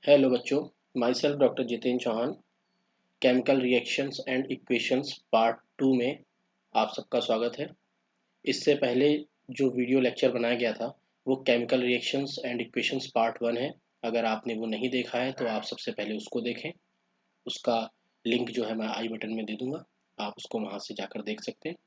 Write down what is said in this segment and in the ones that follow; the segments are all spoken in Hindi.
हेलो बच्चों, myself doctor Jitendra Chauhan. Chemical reactions and equations part 2 में आप सबका स्वागत है। इससे पहले जो वीडियो लेक्चर बनाया गया था वो chemical reactions and equations part 1 है। अगर आपने वो नहीं देखा है तो आप सबसे पहले उसको देखें। उसका लिंक जो है मैं आई बटन में दे दूंगा, आप उसको वहाँ से जाकर देख सकते हैं।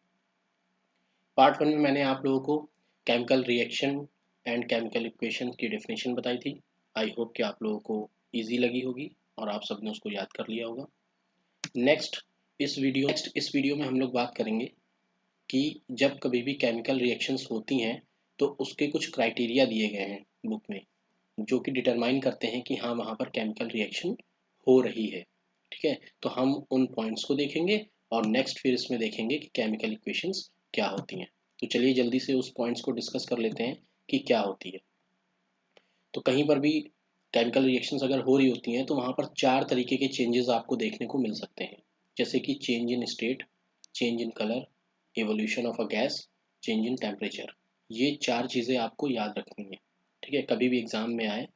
पार्ट 1 में मैंने आप लोगों को chemical reaction and chemical equation की डेफिनेशन बताई थी। आई होप कि आप लोगों को ईजी लगी होगी और आप सबने उसको याद कर लिया होगा। नेक्स्ट इस वीडियो में हम लोग बात करेंगे कि जब कभी भी केमिकल रिएक्शंस होती हैं तो उसके कुछ क्राइटेरिया दिए गए हैं बुक में, जो कि डिटरमाइन करते हैं कि हाँ वहाँ पर केमिकल रिएक्शन हो रही है। ठीक है, तो हम उन पॉइंट्स को देखेंगे और नेक्स्ट फिर इसमें देखेंगे कि केमिकल इक्वेशंस क्या होती हैं। तो चलिए जल्दी से उस पॉइंट्स को डिस्कस कर लेते हैं कि क्या होती है। तो कहीं पर भी केमिकल रिएक्शंस अगर हो रही होती हैं तो वहाँ पर 4 तरीके के चेंजेस आपको देखने को मिल सकते हैं, जैसे कि change in state, change in colour, evolution of a gas, change in temperature. ये 4 चीज़ें आपको याद रखनी है। ठीक है, कभी भी एग्जाम में आए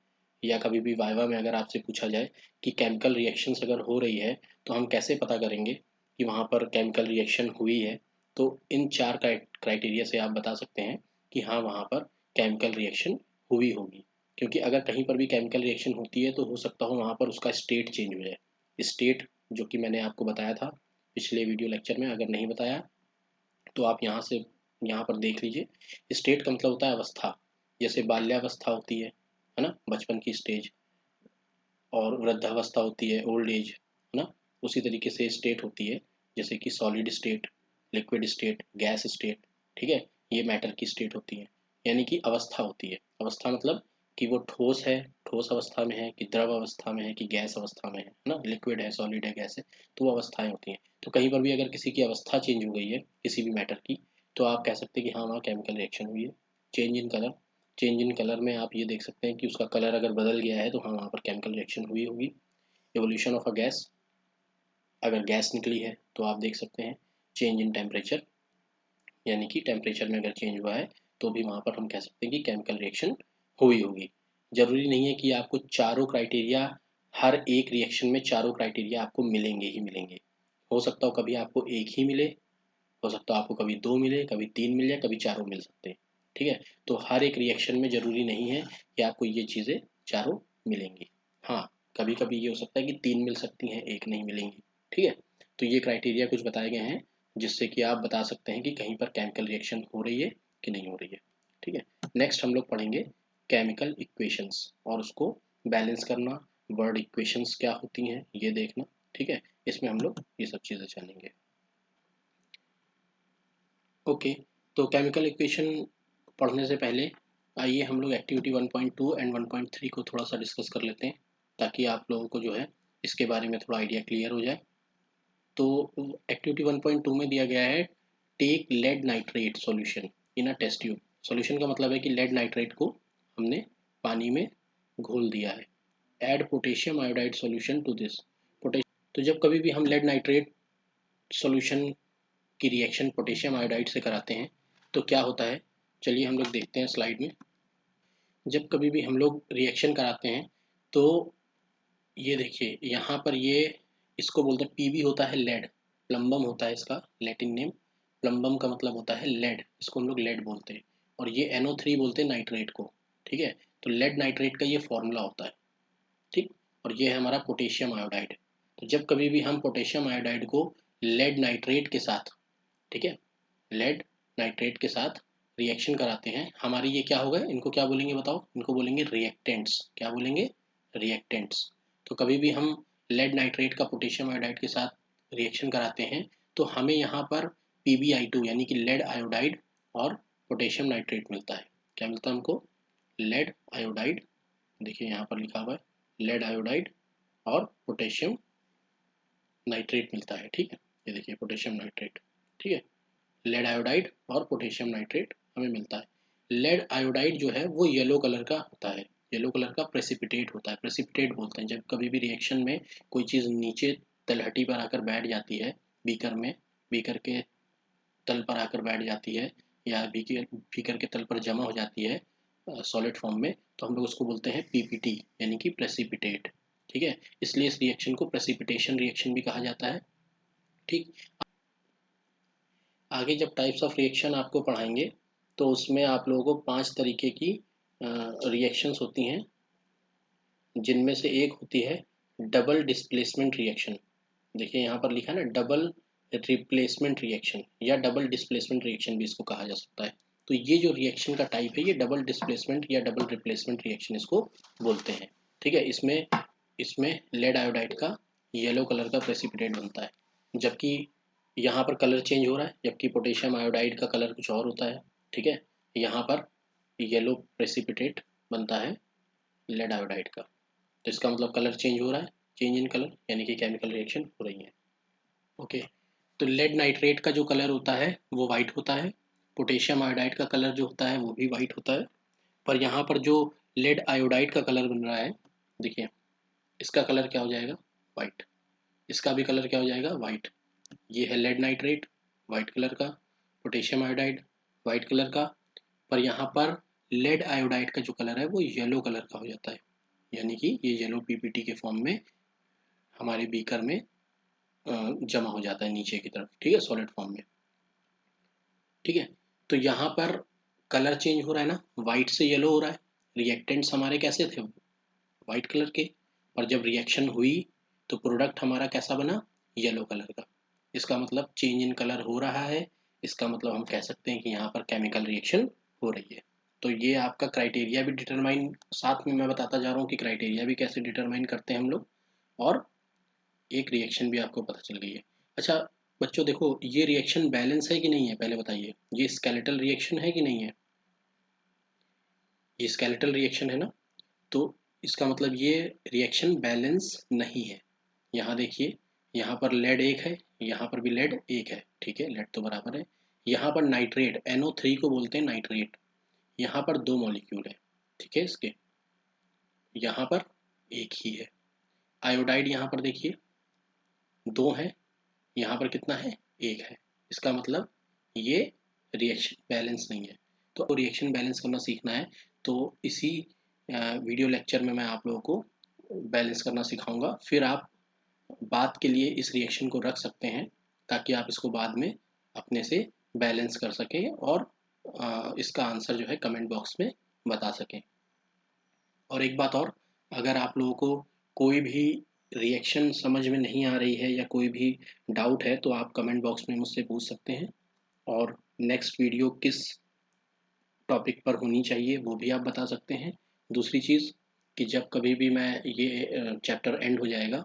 या कभी भी वाइवा में अगर आपसे पूछा जाए कि केमिकल रिएक्शंस अगर हो रही है तो हम कैसे पता करेंगे कि वहाँ पर केमिकल रिएक्शन हुई है, तो इन 4 क्राइटेरिया से आप बता सकते हैं कि हाँ वहाँ पर केमिकल रिएक्शन हुई होगी। क्योंकि अगर कहीं पर भी केमिकल रिएक्शन होती है तो हो सकता हो वहाँ पर उसका स्टेट चेंज हो जाए। स्टेट जो कि मैंने आपको बताया था पिछले वीडियो लेक्चर में, अगर नहीं बताया तो आप यहाँ पर देख लीजिए। स्टेट का मतलब होता है अवस्था। जैसे बाल्यावस्था होती है ना, बचपन की स्टेज, और वृद्धावस्था होती है, ओल्ड एज, है ना। उसी तरीके से स्टेट होती है, जैसे कि solid state, liquid state, gas state. ठीक है, ये मैटर की स्टेट होती है, यानी कि अवस्था होती है। अवस्था मतलब कि वो ठोस है, ठोस अवस्था में है, कि द्रव अवस्था में है, कि गैस अवस्था में है ना, लिक्विड है, सॉलिड है, गैस है। तो वो अवस्थाएं होती हैं। तो कहीं पर भी अगर किसी की अवस्था चेंज हो गई है किसी भी मैटर की, तो आप कह सकते हैं कि हाँ वहाँ केमिकल रिएक्शन हुई है। Change in colour, change in colour में आप ये देख सकते हैं कि उसका कलर अगर बदल गया है तो हाँ वहाँ पर केमिकल रिएक्शन हुई होगी। एवोल्यूशन ऑफ अ गैस, अगर गैस निकली है तो आप देख सकते हैं। चेंज इन टेम्परेचर, यानी कि टेम्परेचर में अगर चेंज हुआ है तो भी वहाँ पर हम कह सकते हैं कि केमिकल रिएक्शन हुई होगी। जरूरी नहीं है कि आपको चारों क्राइटेरिया, हर एक रिएक्शन में चारों क्राइटेरिया आपको मिलेंगे ही मिलेंगे। हो सकता हो कभी आपको एक ही मिले, हो सकता है आपको कभी 2 मिले, कभी 3 मिल जाए, कभी चारों मिल सकते हैं। ठीक है, तो हर एक रिएक्शन में ज़रूरी नहीं है कि आपको ये चीज़ें चारों मिलेंगी। हाँ, कभी कभी ये हो सकता है कि 3 मिल सकती हैं, एक नहीं मिलेंगी। ठीक है, तो ये क्राइटेरिया कुछ बताए गए हैं जिससे कि आप बता सकते हैं कि कहीं पर केमिकल रिएक्शन हो रही है कि नहीं हो रही है। ठीक है, नेक्स्ट हम लोग पढ़ेंगे केमिकल इक्वेशंस और उसको बैलेंस करना, वर्ड इक्वेशंस क्या होती हैं ये देखना। ठीक है, इसमें हम लोग ये सब चीज़ें जानेंगे। ओके, तो केमिकल इक्वेशन पढ़ने से पहले आइए हम लोग एक्टिविटी 1.2 एंड 1.3 को थोड़ा सा डिस्कस कर लेते हैं, ताकि आप लोगों को जो है इसके बारे में थोड़ा आइडिया क्लियर हो जाए। तो एक्टिविटी 1.2 में दिया गया है, take lead nitrate solution in a test tube. Solution का मतलब है कि लेड नाइट्रेट को हमने पानी में घोल दिया है। Add potassium iodide solution to this. तो जब कभी भी हम लेड नाइट्रेट सॉल्यूशन की रिएक्शन पोटेशियम आयोडाइड से कराते हैं तो क्या होता है, चलिए हम लोग देखते हैं स्लाइड में। जब कभी भी हम लोग रिएक्शन कराते हैं तो ये देखिए यहाँ पर ये, इसको बोलते हैं पीबी होता है लेड, प्लम्बम होता है इसका लैटिन नेम। प्लम्बम का मतलब होता है लेड, इसको हम लोग लेड बोलते हैं। और ये NO3 बोलते हैं नाइट्रेट को। ठीक है, तो लेड नाइट्रेट का ये फॉर्मूला होता है। ठीक, और ये है हमारा पोटेशियम आयोडाइड। तो जब कभी भी हम पोटेशियम आयोडाइड को लेड नाइट्रेट के साथ, ठीक है, लेड नाइट्रेट के साथ रिएक्शन कराते हैं, हमारी ये क्या होगा, इनको क्या बोलेंगे बताओ, इनको बोलेंगे रिएक्टेंट्स। क्या बोलेंगे, रिएक्टेंट्स। तो कभी भी हम लेड नाइट्रेट का पोटेशियम आयोडाइड के साथ रिएक्शन कराते हैं तो हमें यहाँ पर PbI2 यानी कि लेड आयोडाइड और पोटेशियम नाइट्रेट मिलता है। क्या मिलता है हमको, लेड आयोडाइड, देखिए यहाँ पर लिखा हुआ है लेड आयोडाइड और पोटेशियम नाइट्रेट मिलता है। ठीक है, ये देखिए पोटेशियम नाइट्रेट। ठीक है, लेड आयोडाइड और पोटेशियम नाइट्रेट हमें मिलता है। लेड आयोडाइड जो है वो येलो कलर का होता है, येलो कलर का प्रेसिपिटेट होता है। प्रेसिपिटेट बोलते हैं जब कभी भी रिएक्शन में कोई चीज़ नीचे तलहटी पर आकर बैठ जाती है, बीकर में, बीकर के तल पर आकर बैठ जाती है, या बीकर बीकर के तल पर जमा हो जाती है सॉलिड फॉर्म में, तो हम लोग उसको बोलते हैं PPT यानी कि प्रेसिपिटेट। ठीक है, इसलिए इस रिएक्शन को प्रेसिपिटेशन रिएक्शन भी कहा जाता है। ठीक, आगे जब टाइप्स ऑफ रिएक्शन आपको पढ़ाएंगे तो उसमें आप लोगों को 5 तरीके की रिएक्शंस होती हैं, जिनमें से एक होती है डबल डिस्प्लेसमेंट रिएक्शन। देखिए यहाँ पर लिखा है ना, डबल रिप्लेसमेंट रिएक्शन या डबल डिस्प्लेसमेंट रिएक्शन भी इसको कहा जा सकता है। तो ये जो रिएक्शन का टाइप है ये डबल डिस्प्लेसमेंट या डबल रिप्लेसमेंट रिएक्शन इसको बोलते हैं। ठीक है, इसमें इसमें लेड आयोडाइड का येलो कलर का प्रेसिपिटेट बनता है, जबकि यहाँ पर कलर चेंज हो रहा है, जबकि पोटेशियम आयोडाइड का कलर कुछ और होता है। ठीक है, यहाँ पर येलो प्रेसिपिटेट बनता है लेड आयोडाइड का, तो इसका मतलब कलर चेंज हो रहा है, चेंज इन कलर, यानी कि केमिकल रिएक्शन हो रही है। ओके, तो लेड नाइट्रेट का जो कलर होता है वो वाइट होता है, पोटेशियम आयोडाइड का कलर जो होता है वो भी वाइट होता है। पर यहाँ पर जो लेड आयोडाइड का कलर बन रहा है, देखिए इसका कलर क्या हो जाएगा, वाइट, इसका भी कलर क्या हो जाएगा, वाइट। ये है लेड नाइट्रेट, वाइट कलर का, पोटेशियम आयोडाइड, वाइट कलर का। पर यहाँ पर लेड आयोडाइड का जो कलर है वो येलो कलर का हो जाता है, यानी कि ये येलो पीपीटी के फॉर्म में हमारे बीकर में जमा हो जाता है नीचे की तरफ। ठीक है, सॉलिड फॉर्म में। ठीक है, तो यहाँ पर कलर चेंज हो रहा है ना, वाइट से येलो हो रहा है। रिएक्टेंट्स हमारे कैसे थे, वाइट कलर के, और जब रिएक्शन हुई तो प्रोडक्ट हमारा कैसा बना, येलो कलर का। इसका मतलब चेंज इन कलर हो रहा है, इसका मतलब हम कह सकते हैं कि यहाँ पर केमिकल रिएक्शन हो रही है। तो ये आपका क्राइटेरिया भी डिटरमाइन, साथ में मैं बताता जा रहा हूँ कि क्राइटेरिया भी कैसे डिटरमाइन करते हैं हम लोग, और एक रिएक्शन भी आपको पता चल गई है। अच्छा बच्चों देखो, ये रिएक्शन बैलेंस है कि नहीं है, पहले बताइए। ये स्केलेटल रिएक्शन है कि नहीं है, ये स्केलेटल रिएक्शन है ना, तो इसका मतलब ये रिएक्शन बैलेंस नहीं है। यहाँ देखिए, यहाँ पर लेड एक है, यहाँ पर भी लेड एक है। ठीक है, लेड तो बराबर है। यहाँ पर नाइट्रेट, NO3 को बोलते हैं नाइट्रेट, यहाँ पर 2 मॉलिक्यूल है। ठीक है, इसके यहाँ पर एक ही है। आयोडाइड यहाँ पर देखिए 2 है, यहाँ पर कितना है, एक है। इसका मतलब ये रिएक्शन बैलेंस नहीं है। तो रिएक्शन बैलेंस करना सीखना है, तो इसी वीडियो लेक्चर में मैं आप लोगों को बैलेंस करना सिखाऊंगा। फिर आप बाद के लिए इस रिएक्शन को रख सकते हैं, ताकि आप इसको बाद में अपने से बैलेंस कर सकें और इसका आंसर जो है कमेंट बॉक्स में बता सकें। और एक बात और, अगर आप लोगों को कोई भी रिएक्शन समझ में नहीं आ रही है या कोई भी डाउट है तो आप कमेंट बॉक्स में मुझसे पूछ सकते हैं, और नेक्स्ट वीडियो किस टॉपिक पर होनी चाहिए वो भी आप बता सकते हैं। दूसरी चीज़ कि जब कभी भी मैं ये चैप्टर एंड हो जाएगा,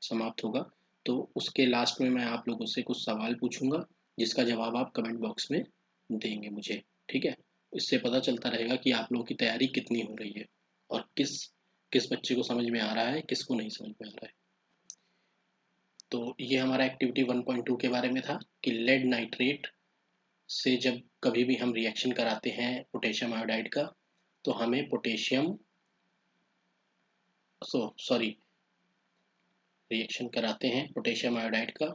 समाप्त होगा, तो उसके लास्ट में मैं आप लोगों से कुछ सवाल पूछूंगा, जिसका जवाब आप कमेंट बॉक्स में देंगे मुझे। ठीक है, इससे पता चलता रहेगा कि आप लोगों की तैयारी कितनी हो रही है, और किस किस बच्चे को समझ में आ रहा है, किसको नहीं समझ में आ रहा है। तो ये हमारा एक्टिविटी 1.2 के बारे में था कि लेड नाइट्रेट से जब कभी भी हम रिएक्शन कराते हैं पोटेशियम आयोडाइड का, तो हमें पोटेशियम सॉरी रिएक्शन कराते हैं पोटेशियम आयोडाइड का,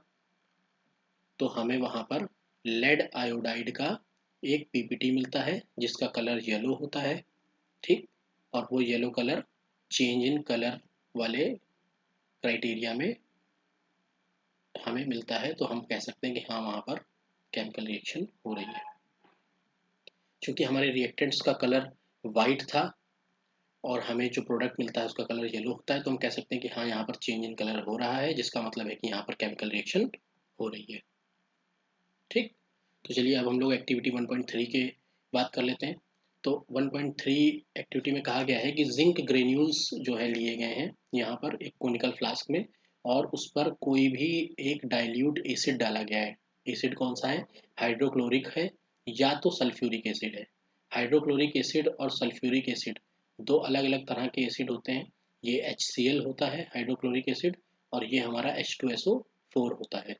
तो हमें वहाँ पर लेड आयोडाइड का एक पीपीटी मिलता है जिसका कलर येलो होता है। ठीक, और वो yellow colour change in colour वाले क्राइटेरिया में हमें मिलता है, तो हम कह सकते हैं कि हाँ वहाँ पर केमिकल रिएक्शन हो रही है। क्योंकि हमारे रिएक्टेंट्स का कलर वाइट था और हमें जो प्रोडक्ट मिलता है उसका कलर येलो होता है, तो हम कह सकते हैं कि हाँ यहाँ पर चेंज इन कलर हो रहा है, जिसका मतलब है कि यहाँ पर केमिकल रिएक्शन हो रही है। ठीक, तो चलिए अब हम लोग एक्टिविटी 1.3 के बात कर लेते हैं। तो 1.3 एक्टिविटी में कहा गया है कि जिंक ग्रेन्यूल्स जो है लिए गए हैं यहाँ पर एक कोनिकल फ्लास्क में, और उस पर कोई भी एक डाइल्यूट एसिड डाला गया है। एसिड कौन सा है, हाइड्रोक्लोरिक है या तो सल्फ्यूरिक एसिड है। हाइड्रोक्लोरिक एसिड और सल्फ्यूरिक एसिड दो अलग अलग तरह के एसिड होते हैं। ये HCl होता है हाइड्रोक्लोरिक एसिड, और ये हमारा H2SO4 होता है।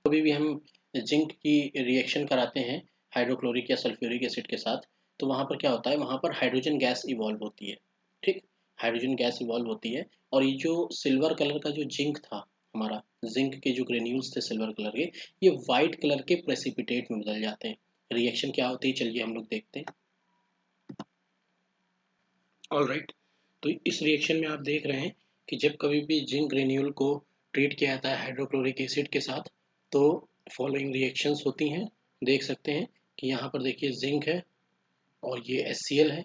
कभी भी हम जिंक की रिएक्शन कराते हैं हाइड्रोक्लोरिक या सल्फ्यूरिक एसिड के साथ, तो वहाँ पर क्या होता है, वहाँ पर हाइड्रोजन गैस इवॉल्व होती है। ठीक, हाइड्रोजन गैस इवॉल्व होती है, और ये जो सिल्वर कलर का जो जिंक था, हमारा जिंक के जो ग्रेन्यूल्स थे सिल्वर कलर के, ये वाइट कलर के प्रेसिपिटेट में बदल जाते हैं। रिएक्शन क्या होती है, चलिए हम लोग देखते हैं। ऑल राइट, तो इस रिएक्शन में आप देख रहे हैं कि जब कभी भी जिंक ग्रेन्यूल को ट्रीट किया जाता है हाइड्रोक्लोरिक एसिड के साथ तो फॉलोइंग रिएक्शंस होती हैं। देख सकते हैं कि यहाँ पर देखिए जिंक है और ये HCl है,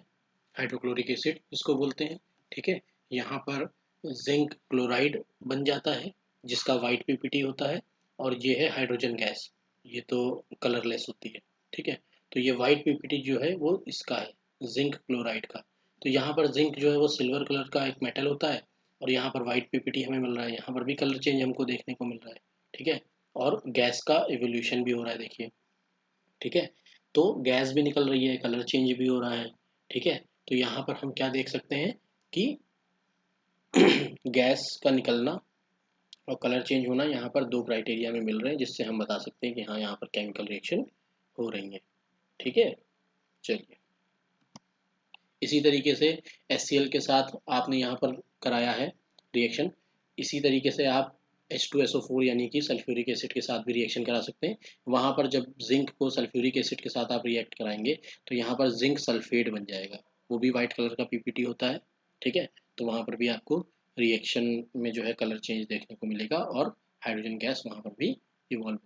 हाइड्रोक्लोरिक एसिड इसको बोलते हैं। ठीक है, यहाँ पर जिंक क्लोराइड बन जाता है जिसका वाइट पीपीटी होता है, और ये है हाइड्रोजन गैस, ये तो कलरलेस होती है। ठीक है, तो ये वाइट पीपीटी जो है वो इसका है, जिंक क्लोराइड का। तो यहाँ पर जिंक जो है वो सिल्वर कलर का एक मेटल होता है, और यहाँ पर वाइट पीपीटी हमें मिल रहा है, यहाँ पर भी कलर चेंज हमको देखने को मिल रहा है। ठीक है, और गैस का एवोल्यूशन भी हो रहा है देखिए। ठीक है, तो गैस भी निकल रही है, कलर चेंज भी हो रहा है। ठीक है, तो यहाँ पर हम क्या देख सकते हैं कि गैस का निकलना और कलर चेंज होना यहाँ पर दो क्राइटेरिया में मिल रहे हैं, जिससे हम बता सकते हैं कि हाँ यहाँ पर केमिकल रिएक्शन हो रही है। ठीक है, चलिए इसी तरीके से HCl के साथ आपने यहाँ पर कराया है रिएक्शन, इसी तरीके से आप H2SO4 यानी कि सल्फ्यूरिक एसिड के साथ भी रिएक्शन करा सकते हैं। वहाँ पर जब जिंक को सल्फ्यूरिक एसिड के साथ आप रिएक्ट कराएंगे तो यहाँ पर जिंक सल्फेट बन जाएगा, वो भी वाइट कलर का पीपीटी होता है। ठीक है, तो वहाँ पर भी आपको रिएक्शन में जो है कलर चेंज देखने को मिलेगा और हाइड्रोजन गैस वहाँ पर भी इवॉल्व